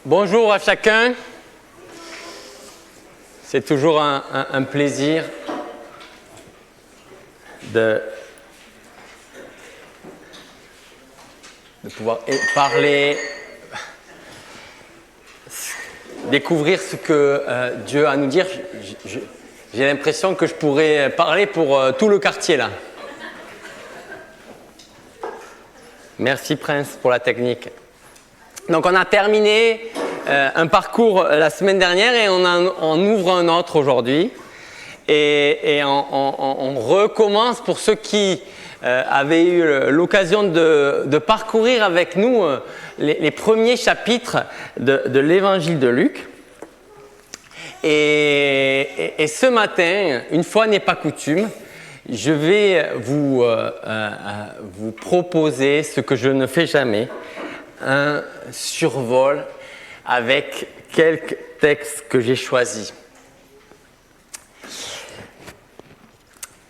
Bonjour à chacun. C'est toujours un plaisir de pouvoir parler, découvrir ce que Dieu a à nous dire. J'ai l'impression que je pourrais parler pour tout le quartier là. Merci Prince pour la technique. Donc on a terminé un parcours la semaine dernière et on ouvre un autre aujourd'hui. Et on recommence pour ceux qui avaient eu l'occasion de parcourir avec nous les premiers chapitres de l'évangile de Luc. Et ce matin, une fois n'est pas coutume, je vais vous proposer ce que je ne fais jamais, un survol avec quelques textes que j'ai choisis.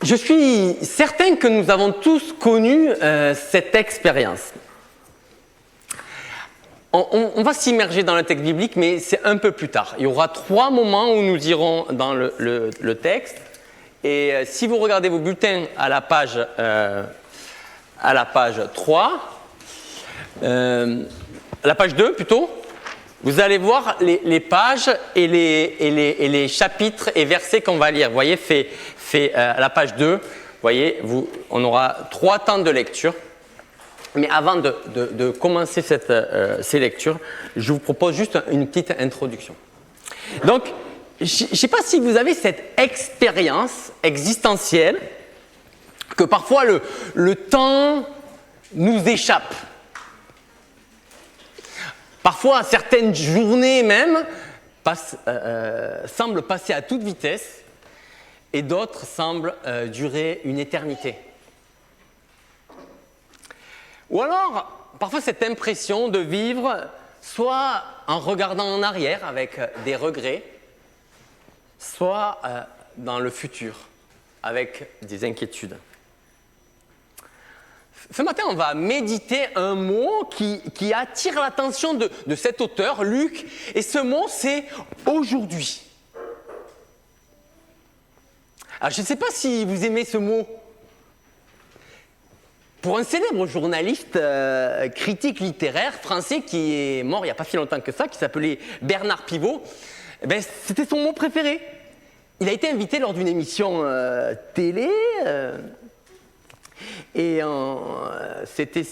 Je suis certain que nous avons tous connu cette expérience. On va s'immerger dans le texte biblique, mais c'est un peu plus tard. Il y aura 3 moments où nous irons dans le texte. Et si vous regardez vos bulletins à la page 3, la page 2 plutôt, vous allez voir les pages et les chapitres et versets qu'on va lire. Vous voyez, à la page 2, vous voyez, on aura 3 temps de lecture. Mais avant de commencer ces lectures, je vous propose juste une petite introduction. Donc, je ne sais pas si vous avez cette expérience existentielle que parfois le temps nous échappe. Parfois, certaines journées même semblent passer à toute vitesse et d'autres semblent durer une éternité. Ou alors, parfois cette impression de vivre soit en regardant en arrière avec des regrets, soit dans le futur avec des inquiétudes. Ce matin, on va méditer un mot qui attire l'attention de cet auteur, Luc, et ce mot, c'est « aujourd'hui ». Alors, je ne sais pas si vous aimez ce mot. Pour un célèbre journaliste critique littéraire français qui est mort il n'y a pas si longtemps que ça, qui s'appelait Bernard Pivot, c'était son mot préféré. Il a été invité lors d'une émission télé et c'était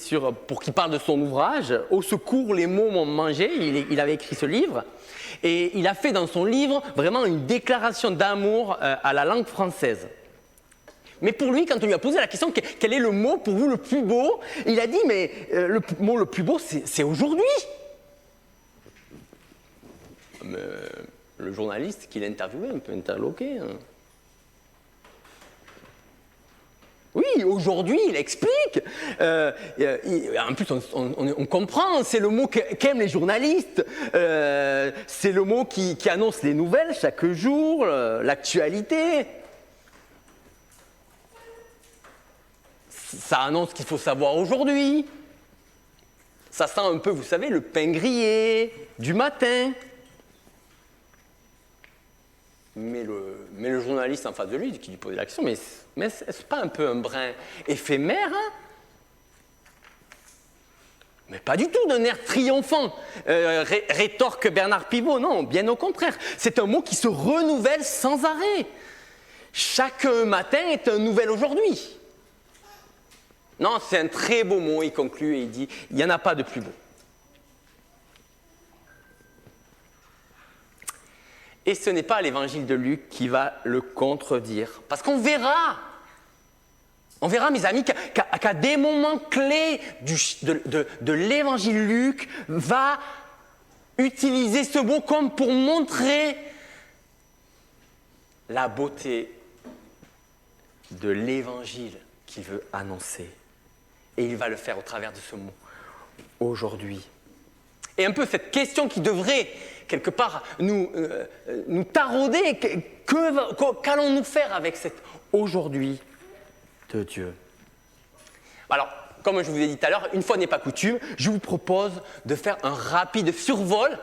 pour qu'il parle de son ouvrage « Au secours, les mots m'ont mangé ». Il avait écrit ce livre et il a fait dans son livre vraiment une déclaration d'amour à la langue française. Mais pour lui, quand on lui a posé la question « Quel est le mot pour vous le plus beau ?», il a dit « Mais le mot le plus beau, c'est aujourd'hui ». Le journaliste qui l'a interviewé, un peu interloqué. Hein. Oui, aujourd'hui, il explique. En plus, on comprend, c'est le mot qu'aiment les journalistes. C'est le mot qui annonce les nouvelles chaque jour, l'actualité. Ça annonce qu'il faut savoir aujourd'hui. Ça sent un peu, vous savez, le pain grillé du matin. Mais le journaliste en face de lui, qui lui posait la question, mais est-ce pas un peu un brin éphémère hein? Mais pas du tout d'un air triomphant, rétorque Bernard Pivot, non, bien au contraire. C'est un mot qui se renouvelle sans arrêt. Chaque matin est un nouvel aujourd'hui. Non, c'est un très beau mot, il conclut et il dit « Il n'y en a pas de plus beau ». Et ce n'est pas l'évangile de Luc qui va le contredire. Parce qu'on verra, mes amis, qu'à des moments clés de l'évangile, Luc va utiliser ce mot comme pour montrer la beauté de l'évangile qu'il veut annoncer. Et il va le faire au travers de ce mot, aujourd'hui. Et un peu cette question qui devrait, quelque part, nous tarauder, qu'allons-nous faire avec cet aujourd'hui de Dieu? Alors, comme je vous ai dit tout à l'heure, une fois n'est pas coutume, je vous propose de faire un rapide survol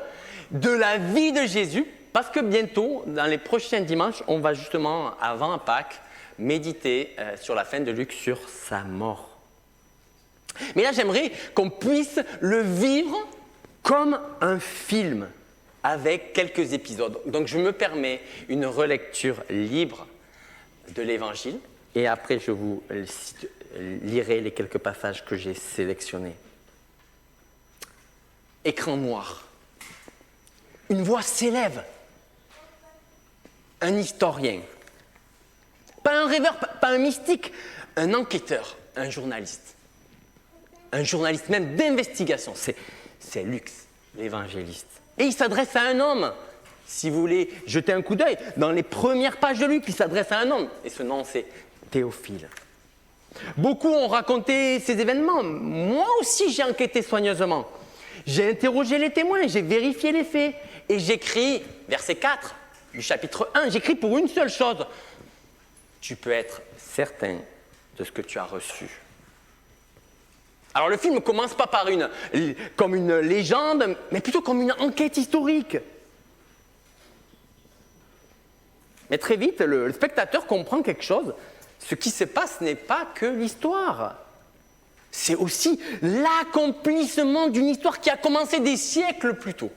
de la vie de Jésus, parce que bientôt, dans les prochains dimanches, on va justement, avant Pâques, méditer sur la fin de Luc, sur sa mort. Mais là, j'aimerais qu'on puisse le vivre comme un film, avec quelques épisodes. Donc, je me permets une relecture libre de l'Évangile, et après, je vous lirai les quelques passages que j'ai sélectionnés. Écran noir. Une voix s'élève. Un historien. Pas un rêveur, pas un mystique. Un enquêteur, un journaliste. Un journaliste même d'investigation. C'est Luc, l'évangéliste. Et il s'adresse à un homme. Si vous voulez jeter un coup d'œil, dans les premières pages de Luc, il s'adresse à un homme. Et ce nom, c'est Théophile. Beaucoup ont raconté ces événements. Moi aussi, j'ai enquêté soigneusement. J'ai interrogé les témoins, j'ai vérifié les faits. Et j'écris, verset 4 du chapitre 1, j'écris pour une seule chose. Tu peux être certain de ce que tu as reçu. Alors le film ne commence pas comme une légende, mais plutôt comme une enquête historique. Mais très vite, le spectateur comprend quelque chose. Ce qui se passe n'est pas que l'histoire. C'est aussi l'accomplissement d'une histoire qui a commencé des siècles plus tôt.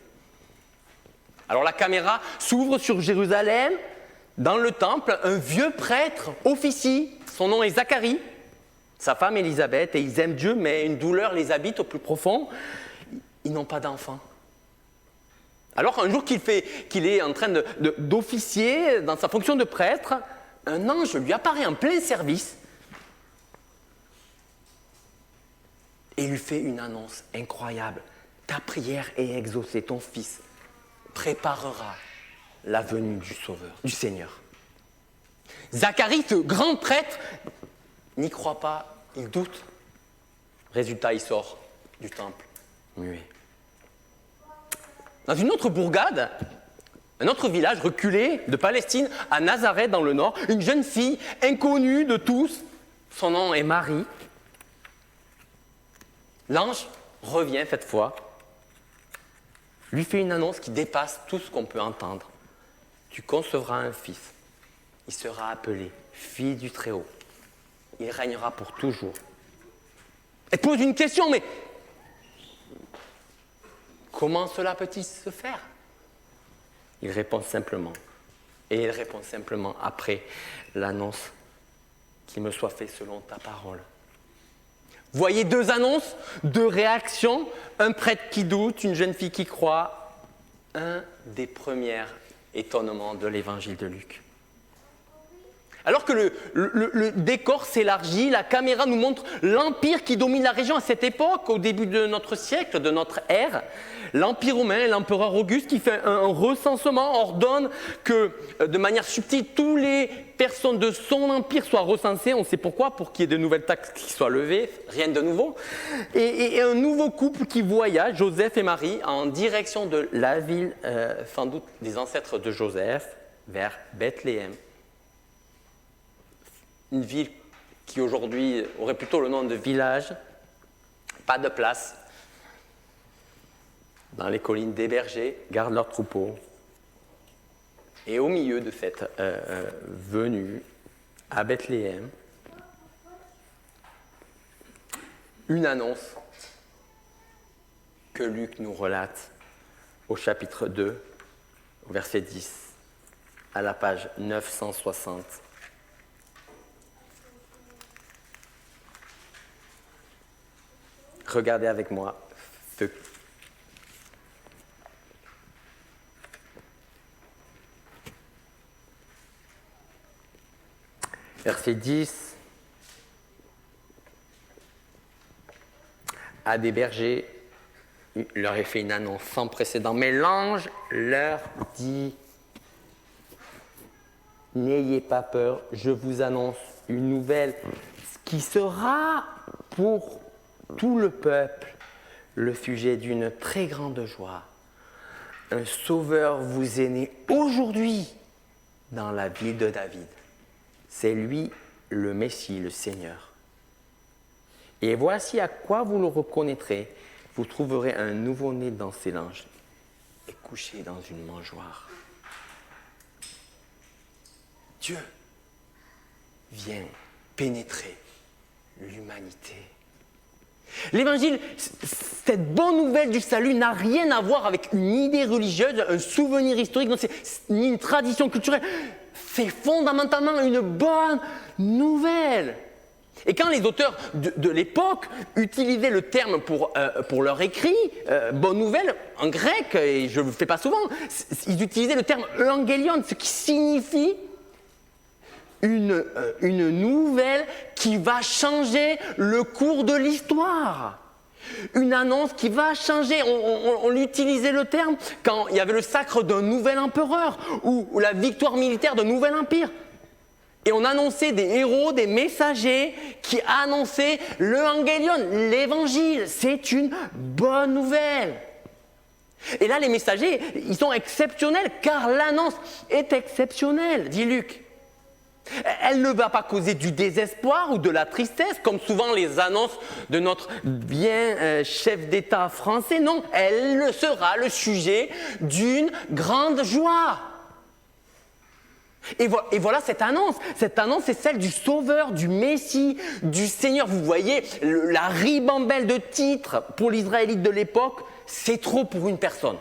Alors la caméra s'ouvre sur Jérusalem. Dans le temple, un vieux prêtre officie. Son nom est Zacharie. Sa femme Élisabeth, et ils aiment Dieu, mais une douleur les habite au plus profond. Ils n'ont pas d'enfant. Alors un jour qu'il est en train d'officier dans sa fonction de prêtre, un ange lui apparaît en plein service et lui fait une annonce incroyable. Ta prière est exaucée, ton fils préparera la venue du Sauveur, du Seigneur. Zacharie, ce grand prêtre, n'y croit pas, il doute. Résultat, il sort du temple muet. Dans une autre bourgade, un autre village reculé de Palestine, à Nazareth dans le nord, une jeune fille inconnue de tous, son nom est Marie. L'ange revient cette fois, lui fait une annonce qui dépasse tout ce qu'on peut entendre. Tu concevras un fils, il sera appelé Fils du Très-Haut. Il régnera pour toujours. Elle pose une question, mais comment cela peut-il se faire? Il répond simplement. Et il répond simplement après l'annonce qu'il me soit fait selon ta parole. Voyez deux annonces, deux réactions, un prêtre qui doute, une jeune fille qui croit, un des premiers étonnements de l'évangile de Luc. Alors que le décor s'élargit, la caméra nous montre l'empire qui domine la région à cette époque, au début de notre siècle, de notre ère. L'Empire romain, l'empereur Auguste qui fait un recensement, ordonne que de manière subtile, toutes les personnes de son empire soient recensées. On sait pourquoi, pour qu'il y ait de nouvelles taxes qui soient levées, rien de nouveau. Et un nouveau couple qui voyage, Joseph et Marie, en direction de la ville, sans doute des ancêtres de Joseph, vers Bethléem. Une ville qui aujourd'hui aurait plutôt le nom de village, pas de place. Dans les collines des bergers, gardent leurs troupeaux. Et au milieu de cette venue à Bethléem, une annonce que Luc nous relate au chapitre 2, au verset 10, à la page 960. Regardez avec moi ce verset 10. À des bergers, il leur a fait une annonce sans précédent. Mais l'ange leur dit, n'ayez pas peur, je vous annonce une nouvelle qui sera pour tout le peuple le sujet d'une très grande joie. Un sauveur vous est né aujourd'hui dans la ville de David. C'est lui le Messie, le Seigneur. Et voici à quoi vous le reconnaîtrez. Vous trouverez un nouveau-né dans ses langes. est couché dans une mangeoire. Dieu vient pénétrer l'humanité. L'évangile, cette bonne nouvelle du salut n'a rien à voir avec une idée religieuse, un souvenir historique, non, c'est ni une tradition culturelle. C'est fondamentalement une bonne nouvelle. Et quand les auteurs de l'époque utilisaient le terme pour leur écrit, bonne nouvelle, en grec, et je ne le fais pas souvent, ils utilisaient le terme evangelion, ce qui signifie une nouvelle qui va changer le cours de l'histoire. Une annonce qui va changer. On utilisait le terme quand il y avait le sacre d'un nouvel empereur ou la victoire militaire d'un nouvel empire. Et on annonçait des héros, des messagers qui annonçaient l'Evangelion, l'Évangile. C'est une bonne nouvelle. Et là, les messagers, ils sont exceptionnels car l'annonce est exceptionnelle, dit Luc. Elle ne va pas causer du désespoir ou de la tristesse, comme souvent les annonces de notre bien chef d'État français. Non, elle sera le sujet d'une grande joie. Et voilà cette annonce. Cette annonce est celle du Sauveur, du Messie, du Seigneur. Vous voyez, la ribambelle de titres pour l'Israélite de l'époque, c'est trop pour une personne.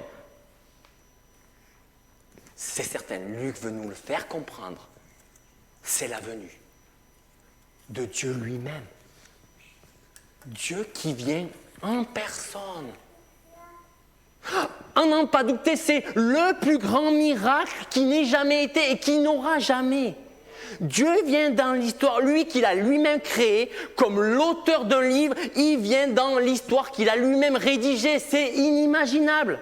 C'est certain, Luc veut nous le faire comprendre. C'est la venue de Dieu lui-même. Dieu qui vient en personne. À n'en pas douter, c'est le plus grand miracle qui n'ait jamais été et qui n'aura jamais. Dieu vient dans l'histoire, lui qu'il a lui-même créé, comme l'auteur d'un livre, il vient dans l'histoire qu'il a lui-même rédigée. C'est inimaginable.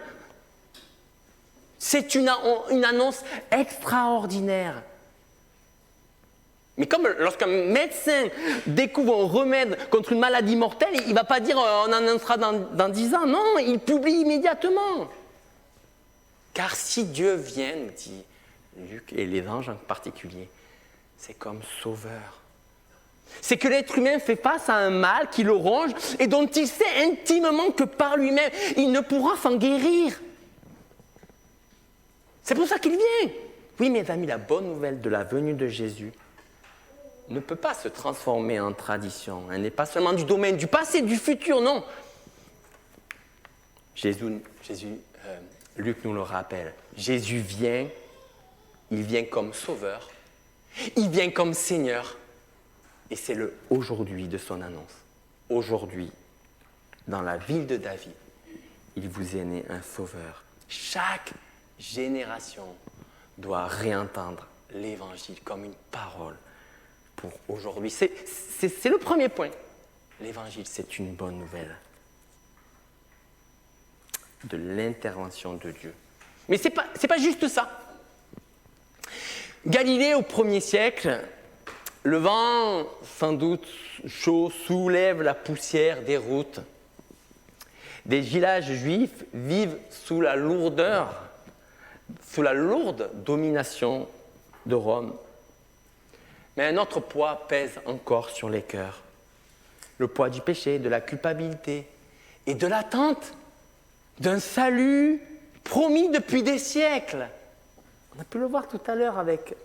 C'est une annonce extraordinaire. Mais comme lorsqu'un médecin découvre un remède contre une maladie mortelle, il ne va pas dire on en annoncera dans 10 ans. Non, il publie immédiatement. Car si Dieu vient, dit Luc et les anges en particulier, c'est comme sauveur. C'est que l'être humain fait face à un mal qui le ronge et dont il sait intimement que par lui-même, il ne pourra s'en guérir. C'est pour ça qu'il vient. Oui, mes amis, la bonne nouvelle de la venue de Jésus ne peut pas se transformer en tradition. Elle n'est pas seulement du domaine du passé, du futur, non. Luc nous le rappelle. Jésus vient, il vient comme sauveur, il vient comme Seigneur, et c'est le aujourd'hui de son annonce. Aujourd'hui, dans la ville de David, il vous est né un sauveur. Chaque génération doit réentendre l'Évangile comme une parole pour aujourd'hui. C'est le premier point. L'Évangile, c'est une bonne nouvelle de l'intervention de Dieu. Mais ce n'est pas juste ça. Galilée, au 1er siècle, le vent, sans doute chaud, soulève la poussière des routes. Des villages juifs vivent sous la lourde domination de Rome. Mais un autre poids pèse encore sur les cœurs. Le poids du péché, de la culpabilité et de l'attente d'un salut promis depuis des siècles. On a pu le voir tout à l'heure avec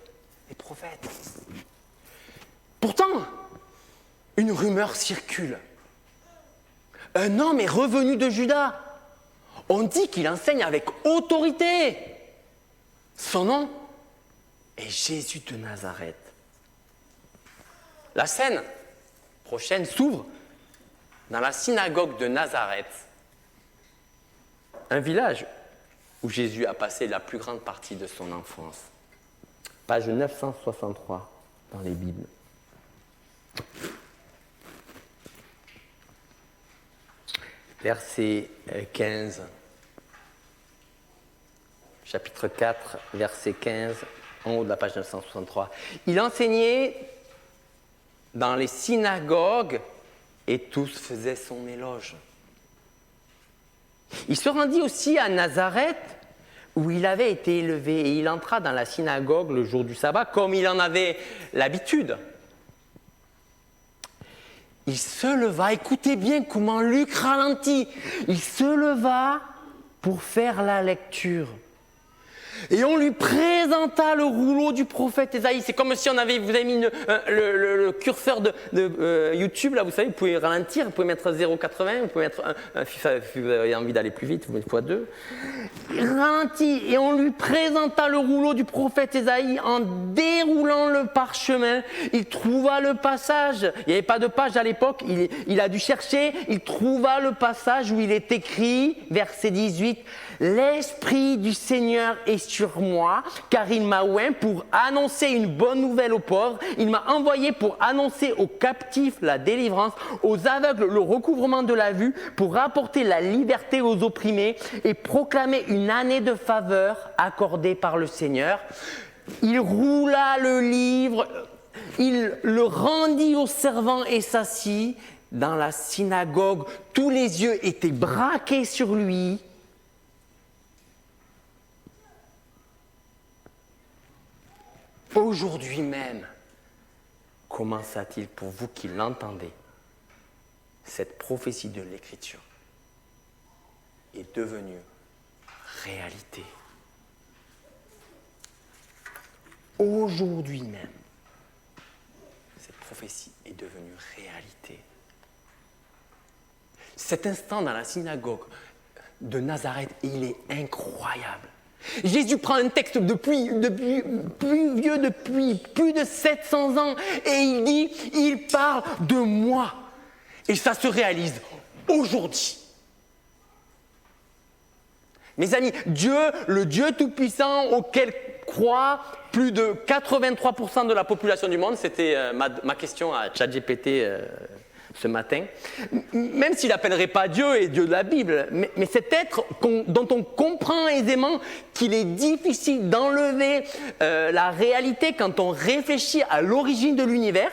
les prophètes. Pourtant, une rumeur circule. Un homme est revenu de Juda. On dit qu'il enseigne avec autorité. Son nom est Jésus de Nazareth. La scène prochaine s'ouvre dans la synagogue de Nazareth, un village où Jésus a passé la plus grande partie de son enfance. Page 963 dans les Bibles. Verset 15. Chapitre 4, verset 15, en haut de la page 963. Il enseignait dans les synagogues et tous faisaient son éloge. Il se rendit aussi à Nazareth où il avait été élevé et il entra dans la synagogue le jour du sabbat comme il en avait l'habitude. Il se leva, écoutez bien comment Luc ralentit, il se leva pour faire la lecture. Et on lui présenta le rouleau du prophète Ésaïe. C'est comme si vous avez mis le curseur de YouTube, là, vous savez, vous pouvez ralentir, vous pouvez mettre 0,80, vous pouvez mettre si vous avez envie d'aller plus vite, vous mettez x2. Il ralentit et on lui présenta le rouleau du prophète Ésaïe en déroulant le parchemin. Il trouva le passage, il n'y avait pas de page à l'époque, il a dû chercher, il trouva le passage où il est écrit, verset 18, « L'Esprit du Seigneur est sur moi, car il m'a oint pour annoncer une bonne nouvelle aux pauvres. Il m'a envoyé pour annoncer aux captifs la délivrance, aux aveugles le recouvrement de la vue, pour apporter la liberté aux opprimés et proclamer une année de faveur accordée par le Seigneur. » Il roula le livre, il le rendit aux servants et s'assit. Dans la synagogue, tous les yeux étaient braqués sur lui. Aujourd'hui même, commença-t-il pour vous qui l'entendez, cette prophétie de l'Écriture est devenue réalité. Aujourd'hui même, cette prophétie est devenue réalité. Cet instant dans la synagogue de Nazareth, il est incroyable. Jésus prend un texte depuis plus vieux, depuis plus de 700 ans, et il dit, il parle de moi. Et ça se réalise aujourd'hui. Mes amis, Dieu, le Dieu Tout-Puissant auquel croit plus de 83% de la population du monde, c'était ma question à ChatGPT ce matin, même s'il n'appellerait pas Dieu et Dieu de la Bible, mais cet être dont on comprend aisément qu'il est difficile d'enlever la réalité quand on réfléchit à l'origine de l'univers,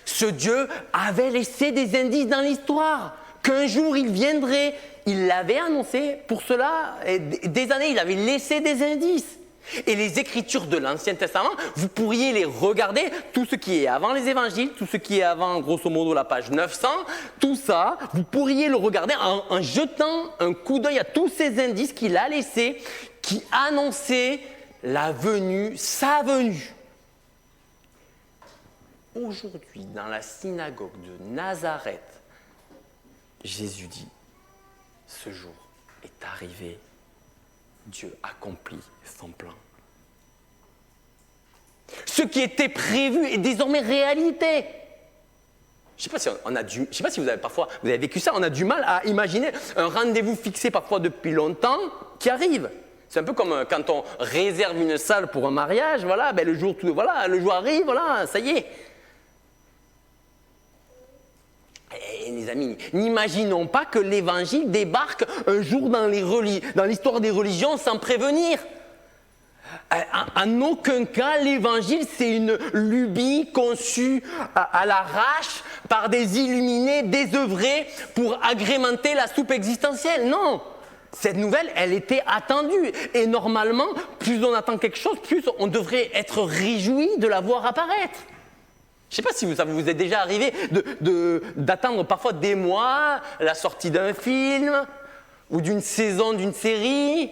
ce Dieu avait laissé des indices dans l'histoire, qu'un jour il viendrait, il l'avait annoncé, pour cela, des années, il avait laissé des indices. Et les Écritures de l'Ancien Testament, vous pourriez les regarder, tout ce qui est avant les Évangiles, tout ce qui est avant, grosso modo, la page 900, tout ça, vous pourriez le regarder en jetant un coup d'œil à tous ces indices qu'il a laissés, qui annonçaient la venue, sa venue. Aujourd'hui, dans la synagogue de Nazareth, Jésus dit, ce jour est arrivé, Dieu accomplit son plan. Ce qui était prévu est désormais réalité. Je ne sais pas si vous avez vécu ça, on a du mal à imaginer un rendez-vous fixé parfois depuis longtemps qui arrive. C'est un peu comme quand on réserve une salle pour un mariage, voilà, le jour arrive, voilà, ça y est. Et les amis, n'imaginons pas que l'Évangile débarque un jour dans l'histoire des religions sans prévenir. En aucun cas, l'Évangile, c'est une lubie conçue à l'arrache par des illuminés désœuvrés pour agrémenter la soupe existentielle. Non, cette nouvelle, elle était attendue. Et normalement, plus on attend quelque chose, plus on devrait être réjoui de la voir apparaître. Je ne sais pas si ça vous est déjà arrivé d'attendre parfois des mois la sortie d'un film ou d'une saison d'une série,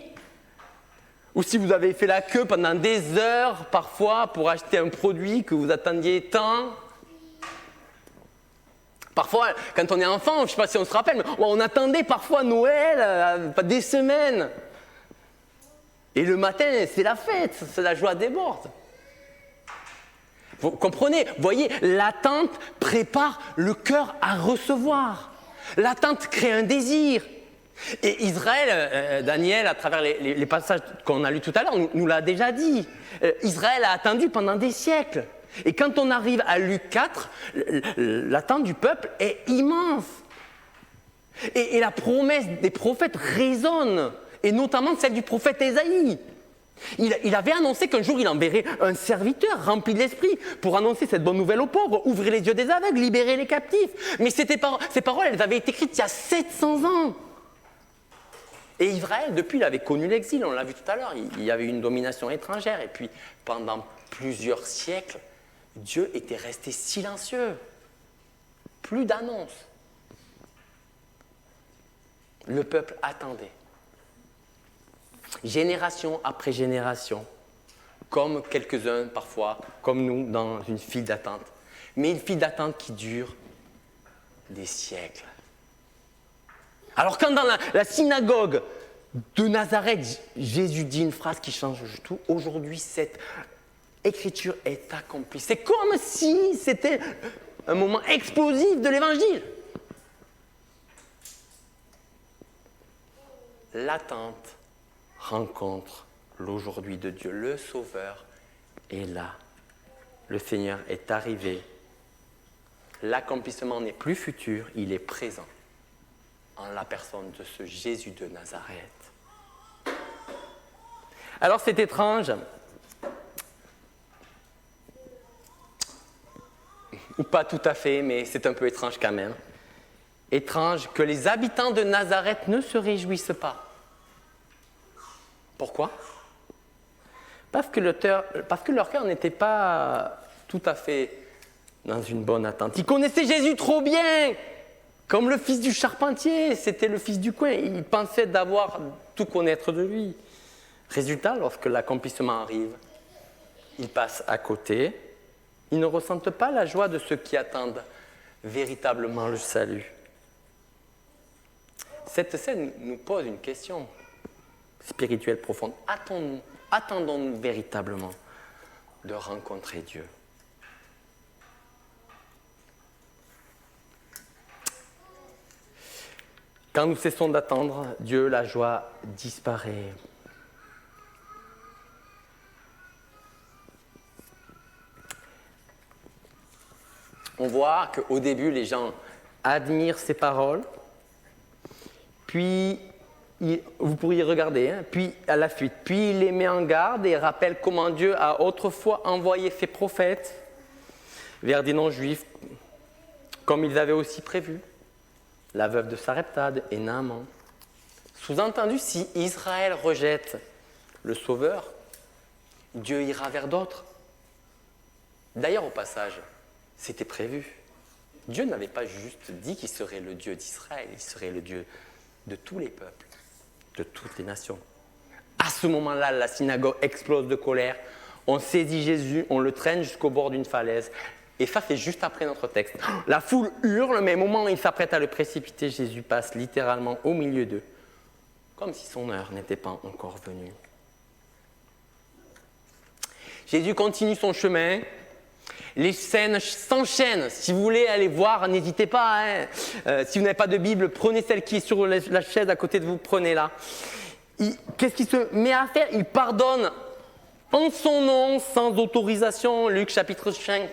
ou si vous avez fait la queue pendant des heures parfois pour acheter un produit que vous attendiez tant. Parfois, quand on est enfant, je ne sais pas si on se rappelle, mais on attendait parfois Noël des semaines. Et le matin, c'est la fête, c'est la joie déborde. Vous comprenez, vous voyez, l'attente prépare le cœur à recevoir. L'attente crée un désir. Et Israël, Daniel, à travers les passages qu'on a lus tout à l'heure, nous l'a déjà dit. Israël a attendu pendant des siècles. Et quand on arrive à Luc 4, l'attente du peuple est immense. Et la promesse des prophètes résonne, et notamment celle du prophète Ésaïe. Il avait annoncé qu'un jour il enverrait un serviteur rempli de l'esprit pour annoncer cette bonne nouvelle aux pauvres, ouvrir les yeux des aveugles, libérer les captifs. Mais ces paroles, elles avaient été écrites il y a 700 ans. Et Israël, depuis, il avait connu l'exil, on l'a vu tout à l'heure, il y avait une domination étrangère. Et puis, pendant plusieurs siècles, Dieu était resté silencieux. Plus d'annonces. Le peuple attendait. Génération après génération, comme quelques-uns parfois, comme nous, dans une file d'attente. Mais une file d'attente qui dure des siècles. Alors quand dans la synagogue de Nazareth, Jésus dit une phrase qui change tout, aujourd'hui cette écriture est accomplie. C'est comme si c'était un moment explosif de l'évangile. L'attente rencontre l'aujourd'hui de Dieu. Le Sauveur est là. Le Seigneur est arrivé. L'accomplissement n'est plus futur, il est présent en la personne de ce Jésus de Nazareth. Alors c'est étrange, ou pas tout à fait, mais c'est un peu étrange quand même. Étrange que les habitants de Nazareth ne se réjouissent pas. Pourquoi ? Parce que leur cœur n'était pas tout à fait dans une bonne attente. Ils connaissaient Jésus trop bien, comme le fils du charpentier, c'était le fils du coin. Ils pensaient d'avoir tout connaître de lui. Résultat, lorsque l'accomplissement arrive, ils passent à côté. Ils ne ressentent pas la joie de ceux qui attendent véritablement le salut. Cette scène nous pose une question spirituelle profonde. Attendons-nous véritablement de rencontrer Dieu ? Quand nous cessons d'attendre Dieu, la joie disparaît. On voit qu'au début, les gens admirent ces paroles, puis, vous pourriez regarder, puis à la suite, puis il les met en garde et rappelle comment Dieu a autrefois envoyé ses prophètes vers des non-juifs, comme ils avaient aussi prévu. La veuve de Sarepta et Naaman. Sous-entendu, si Israël rejette le Sauveur, Dieu ira vers d'autres. D'ailleurs, au passage, c'était prévu. Dieu n'avait pas juste dit qu'il serait le Dieu d'Israël, il serait le Dieu de tous les peuples, de toutes les nations. À ce moment-là, la synagogue explose de colère. On saisit Jésus, on le traîne jusqu'au bord d'une falaise. Et ça, c'est juste après notre texte. La foule hurle, mais au moment où il s'apprête à le précipiter, Jésus passe littéralement au milieu d'eux, comme si son heure n'était pas encore venue. Jésus continue son chemin. Les scènes s'enchaînent. Si vous voulez aller voir, n'hésitez pas. Si vous n'avez pas de Bible, prenez celle qui est sur la chaise à côté de vous, prenez-la. Qu'est-ce qu'il se met à faire ? Il pardonne en son nom, sans autorisation. Luc chapitre 5.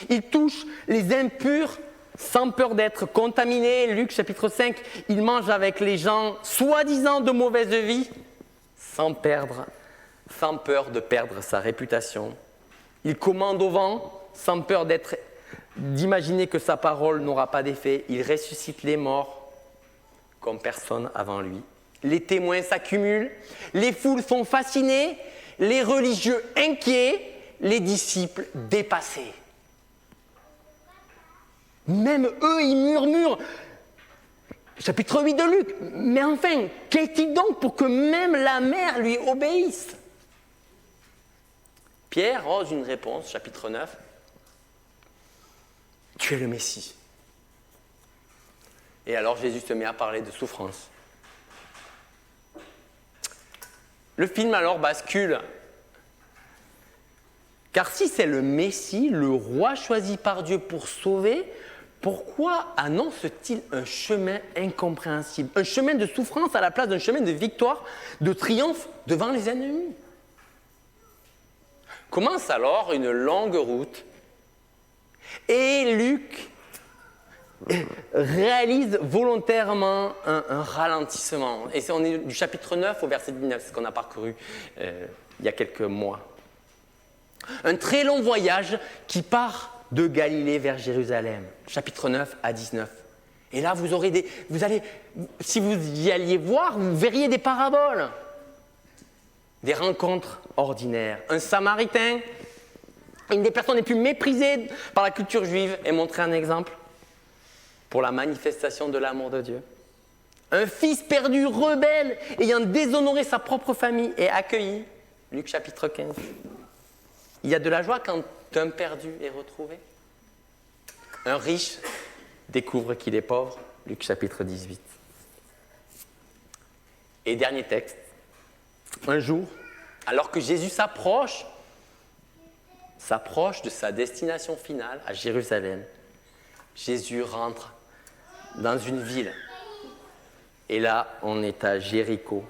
Il touche les impurs sans peur d'être contaminés. Luc chapitre 5. Il mange avec les gens soi-disant de mauvaise vie, sans peur de perdre sa réputation. Il commande au vent, sans peur d'imaginer que sa parole n'aura pas d'effet. Il ressuscite les morts comme personne avant lui. Les témoins s'accumulent, les foules sont fascinées, les religieux inquiets, les disciples dépassés. Même eux, ils murmurent. Chapitre 8 de Luc. Mais enfin, qu'est-il donc pour que même la mer lui obéisse ? Pierre ose une réponse, chapitre 9. Tu es le Messie. Et alors Jésus se met à parler de souffrance. Le film alors bascule. Car si c'est le Messie, le roi choisi par Dieu pour sauver, pourquoi annonce-t-il un chemin incompréhensible, un chemin de souffrance à la place d'un chemin de victoire, de triomphe devant les ennemis ? Commence alors une longue route et Luc réalise volontairement un ralentissement. Et on est du chapitre 9 au verset 19, c'est ce qu'on a parcouru il y a quelques mois. Un très long voyage qui part de Galilée vers Jérusalem, chapitre 9 à 19. Et là, si vous y alliez voir, vous verriez des paraboles, des rencontres ordinaires. Un Samaritain, une des personnes les plus méprisées par la culture juive, est montré un exemple pour la manifestation de l'amour de Dieu. Un fils perdu, rebelle, ayant déshonoré sa propre famille et accueilli. Luc chapitre 15. Il y a de la joie quand un perdu est retrouvé. Un riche découvre qu'il est pauvre. Luc chapitre 18. Et dernier texte. Un jour, alors que Jésus s'approche de sa destination finale à Jérusalem, Jésus rentre dans une ville. Et là, on est à Jéricho.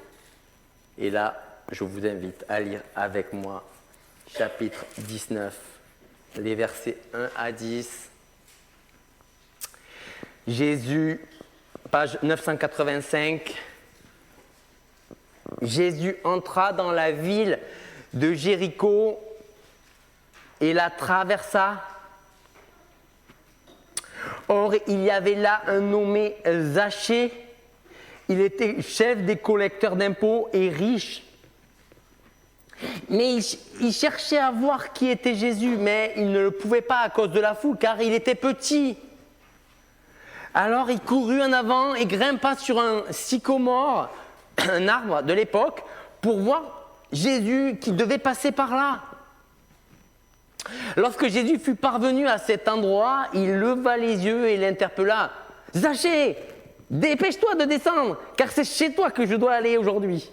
Et là, je vous invite à lire avec moi chapitre 19, les versets 1 à 10. Jésus, page 985. Jésus entra dans la ville de Jéricho et la traversa. Or, il y avait là un nommé Zachée. Il était chef des collecteurs d'impôts et riche. Mais il cherchait à voir qui était Jésus, mais il ne le pouvait pas à cause de la foule, car il était petit. Alors il courut en avant et grimpa sur un sycomore, un arbre de l'époque, pour voir Jésus qui devait passer par là. Lorsque Jésus fut parvenu à cet endroit, il leva les yeux et l'interpella. « Zachée, dépêche-toi de descendre, car c'est chez toi que je dois aller aujourd'hui. »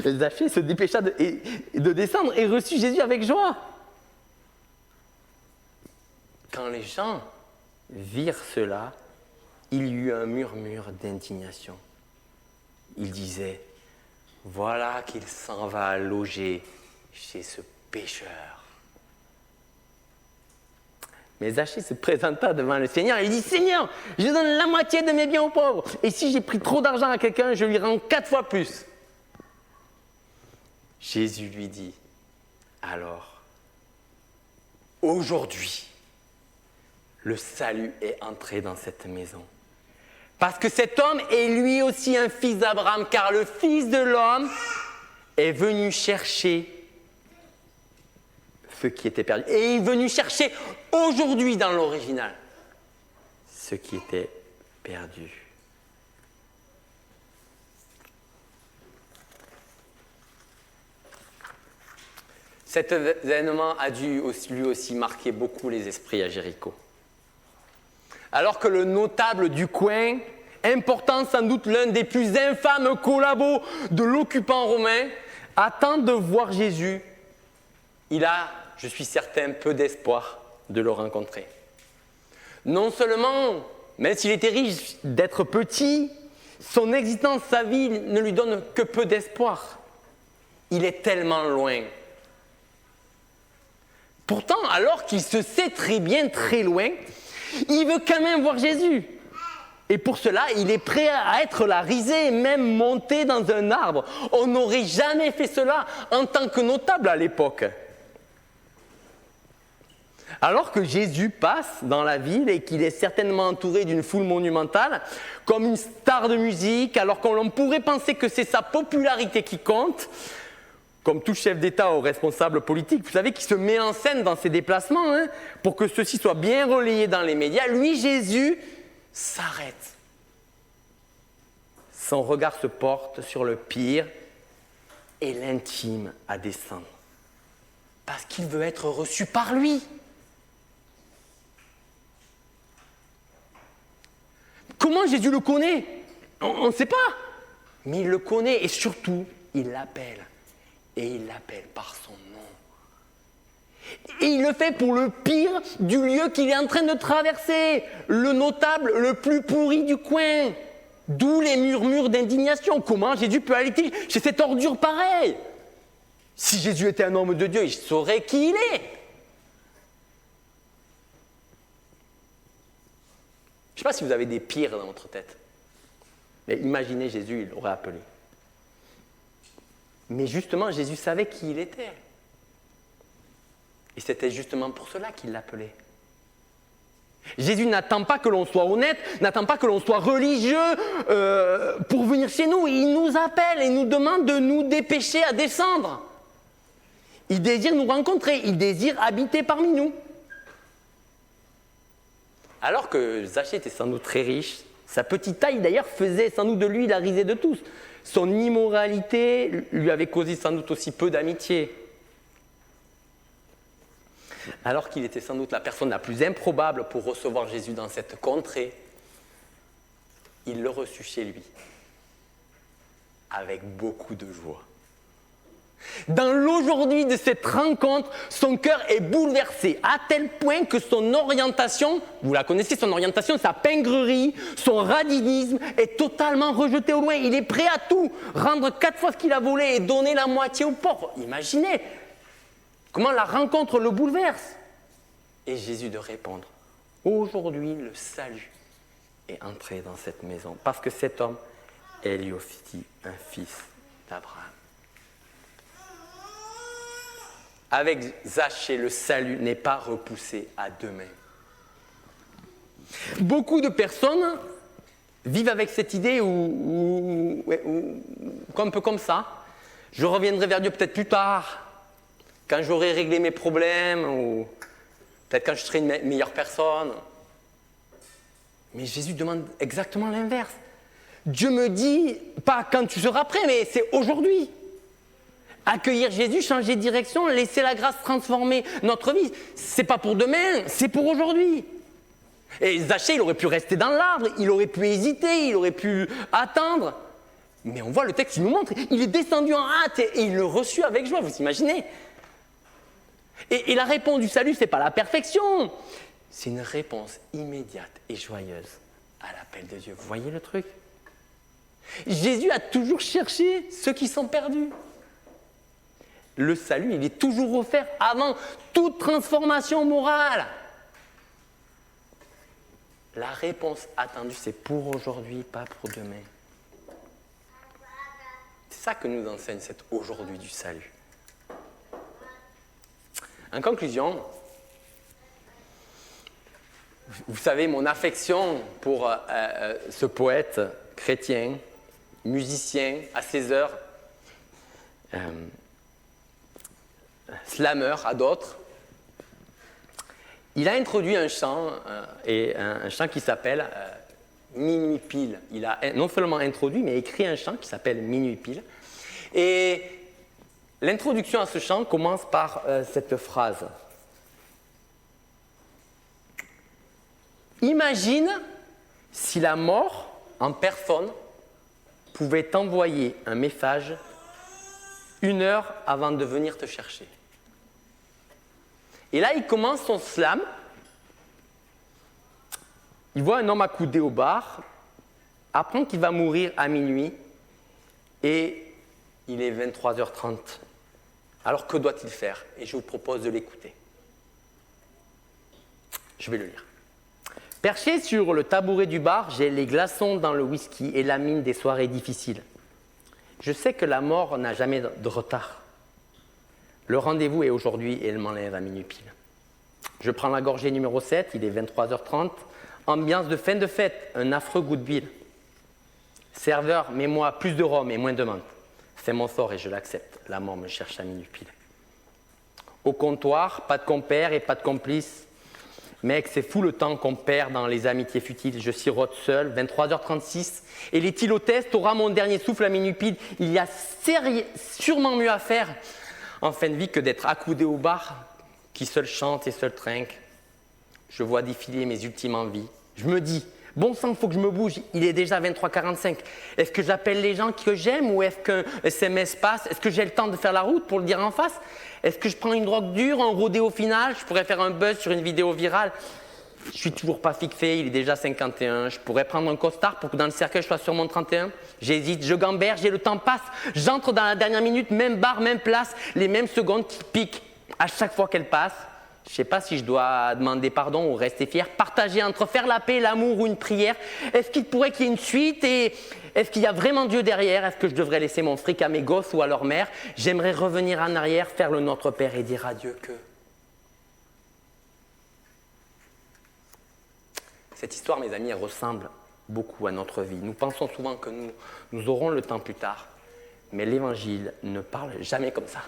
Zachée se dépêcha de descendre et reçut Jésus avec joie. Quand les gens virent cela, il y eut un murmure d'indignation. Ils disaient, « Voilà qu'il s'en va loger chez ce pécheur. » Mais Zachée se présenta devant le Seigneur et il dit, « Seigneur, je donne la moitié de mes biens aux pauvres. Et si j'ai pris trop d'argent à quelqu'un, je lui rends 4 fois plus. » Jésus lui dit, « Alors, aujourd'hui, le salut est entré dans cette maison. Parce que cet homme est lui aussi un fils d'Abraham, car le Fils de l'homme est venu chercher ce qui était perdu. Et il est venu chercher aujourd'hui dans l'original ce qui était perdu. » Cet événement a dû lui aussi marquer beaucoup les esprits à Jéricho. Alors que le notable du coin, important sans doute l'un des plus infâmes collabos de l'occupant romain, attend de voir Jésus, il a, je suis certain, peu d'espoir de le rencontrer. Non seulement, même s'il était riche d'être petit, son existence, sa vie ne lui donne que peu d'espoir. Il est tellement loin. Pourtant, alors qu'il se sait très bien, très loin, il veut quand même voir Jésus. Et pour cela, il est prêt à être la risée et même monter dans un arbre. On n'aurait jamais fait cela en tant que notable à l'époque. Alors que Jésus passe dans la ville et qu'il est certainement entouré d'une foule monumentale, comme une star de musique, alors qu'on pourrait penser que c'est sa popularité qui compte, comme tout chef d'État ou responsable politique, vous savez, qui se met en scène dans ses déplacements, pour que ceux-ci soient bien relayés dans les médias, lui, Jésus, s'arrête. Son regard se porte sur le pire et l'intime à descendre. Parce qu'il veut être reçu par lui. Comment Jésus le connaît? On ne sait pas. Mais il le connaît et surtout, il l'appelle. Et il l'appelle par son nom. Et il le fait pour le pire du lieu qu'il est en train de traverser, le notable le plus pourri du coin. D'où les murmures d'indignation. Comment Jésus peut aller chez cette ordure pareille? Si Jésus était un homme de Dieu, il saurait qui il est. Je ne sais pas si vous avez des pires dans votre tête. Mais imaginez Jésus, il l'aurait appelé. Mais justement, Jésus savait qui il était. Et c'était justement pour cela qu'il l'appelait. Jésus n'attend pas que l'on soit honnête, n'attend pas que l'on soit religieux pour venir chez nous. Il nous appelle et nous demande de nous dépêcher à descendre. Il désire nous rencontrer, il désire habiter parmi nous. Alors que Zachée était sans doute très riche, Sa petite taille d'ailleurs faisait sans doute de lui la risée de tous. Son immoralité lui avait causé sans doute aussi peu d'amitié. Alors qu'il était sans doute la personne la plus improbable pour recevoir Jésus dans cette contrée, il le reçut chez lui avec beaucoup de joie. Dans l'aujourd'hui de cette rencontre, son cœur est bouleversé à tel point que son orientation, vous la connaissez, son orientation, sa pingrerie, son radinisme est totalement rejeté au loin. Il est prêt à tout, rendre 4 fois ce qu'il a volé et donner la moitié aux pauvres. Imaginez comment la rencontre le bouleverse. Et Jésus de répondre, aujourd'hui le salut est entré dans cette maison parce que cet homme est lui aussi un fils d'Abraham. Avec Zachée, le salut n'est pas repoussé à demain. Beaucoup de personnes vivent avec cette idée un peu comme ça. Je reviendrai vers Dieu peut-être plus tard, quand j'aurai réglé mes problèmes, ou peut-être quand je serai une meilleure personne. Mais Jésus demande exactement l'inverse. Dieu me dit, pas quand tu seras prêt, mais c'est aujourd'hui. Accueillir Jésus, changer de direction, laisser la grâce transformer notre vie. C'est pas pour demain, c'est pour aujourd'hui. Et Zachée, il aurait pu rester dans l'arbre, il aurait pu hésiter, il aurait pu attendre. Mais on voit le texte, il nous montre, il est descendu en hâte et il le reçut avec joie, vous imaginez. Et la réponse du salut, ce n'est pas la perfection, c'est une réponse immédiate et joyeuse à l'appel de Dieu. Vous voyez le truc? Jésus a toujours cherché ceux qui sont perdus. Le salut, il est toujours offert avant toute transformation morale. La réponse attendue, c'est pour aujourd'hui, pas pour demain. C'est ça que nous enseigne cet aujourd'hui du salut. En conclusion, vous savez, mon affection pour ce poète chrétien, musicien, à ses heures, slammer à d'autres, il a introduit un chant, un chant qui s'appelle Minuit pile. Il a non seulement introduit, mais écrit un chant qui s'appelle Minuit pile. Et l'introduction à ce chant commence par cette phrase. Imagine si la mort en personne pouvait t'envoyer un message 1 heure avant de venir te chercher. Et là, il commence son slam. Il voit un homme accoudé au bar, apprend qu'il va mourir à minuit, et il est 23h30. Alors que doit-il faire? Et je vous propose de l'écouter. Je vais le lire. Perché sur le tabouret du bar, j'ai les glaçons dans le whisky et la mine des soirées difficiles. Je sais que la mort n'a jamais de retard. Le rendez-vous est aujourd'hui et elle m'enlève à minuit pile. Je prends la gorgée numéro 7, il est 23h30. Ambiance de fin de fête, un affreux goût de bile. Serveur, mets-moi plus de rhum et moins de menthe. C'est mon sort et je l'accepte. La mort me cherche à minuit pile. Au comptoir, pas de compère et pas de complice. Mec, c'est fou le temps qu'on perd dans les amitiés futiles. Je sirote seul, 23h36. Et l'éthylotest aura mon dernier souffle à minuit pile. Il y a sûrement mieux à faire en fin de vie que d'être accoudé au bar qui seul chante et seul trinque. Je vois défiler mes ultimes envies. Je me dis, bon sang, il faut que je me bouge. Il est déjà 23h45. Est-ce que j'appelle les gens que j'aime ou est-ce qu'un SMS passe? Est-ce que j'ai le temps de faire la route pour le dire en face? Est-ce que je prends une drogue dure, un rodéo final? Je pourrais faire un buzz sur une vidéo virale. Je suis toujours pas fixé, il est déjà 51. Je pourrais prendre un costard pour que dans le cercueil, je sois sur mon 31. J'hésite, je gamberge et le temps passe. J'entre dans la dernière minute, même bar, même place, les mêmes secondes qui piquent à chaque fois qu'elles passent. Je ne sais pas si je dois demander pardon ou rester fier. Partager entre faire la paix, l'amour ou une prière. Est-ce qu'il pourrait qu'il y ait une suite et est-ce qu'il y a vraiment Dieu derrière? Est-ce que je devrais laisser mon fric à mes gosses ou à leur mère? J'aimerais revenir en arrière, faire le Notre Père et dire à Dieu que… Cette histoire, mes amis, elle ressemble beaucoup à notre vie. Nous pensons souvent que nous aurons le temps plus tard, mais l'Évangile ne parle jamais comme ça.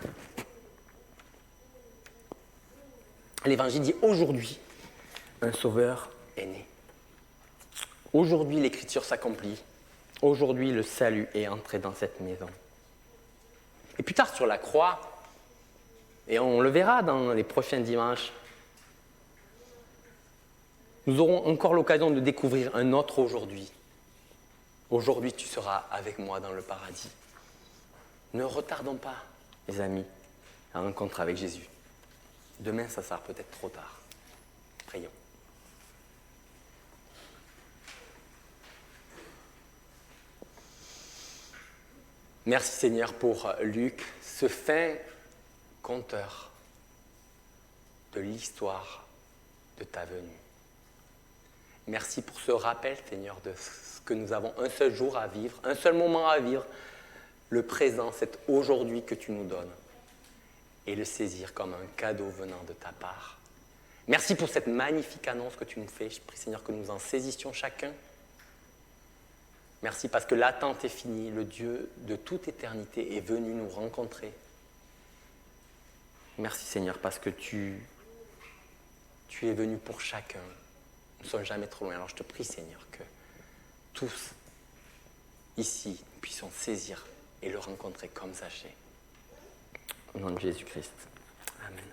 L'Évangile dit aujourd'hui, un sauveur est né. Aujourd'hui, l'Écriture s'accomplit. Aujourd'hui, le salut est entré dans cette maison. Et plus tard sur la croix, et on le verra dans les prochains dimanches, nous aurons encore l'occasion de découvrir un autre aujourd'hui. Aujourd'hui, tu seras avec moi dans le paradis. Ne retardons pas, les amis, la rencontre avec Jésus. Demain, ça sera peut-être trop tard. Prions. Merci Seigneur pour Luc, ce fin conteur de l'histoire de ta venue. Merci pour ce rappel Seigneur de ce que nous avons un seul jour à vivre, un seul moment à vivre, le présent, c'est aujourd'hui que tu nous donnes et le saisir comme un cadeau venant de ta part. Merci pour cette magnifique annonce que tu nous fais. Je prie Seigneur que nous en saisissions chacun. Merci parce que l'attente est finie, le Dieu de toute éternité est venu nous rencontrer. Merci Seigneur parce que tu es venu pour chacun. Nous ne sommes jamais trop loin. Alors je te prie Seigneur que tous ici nous puissions saisir et le rencontrer comme Zachée. Au nom de Jésus-Christ. Amen.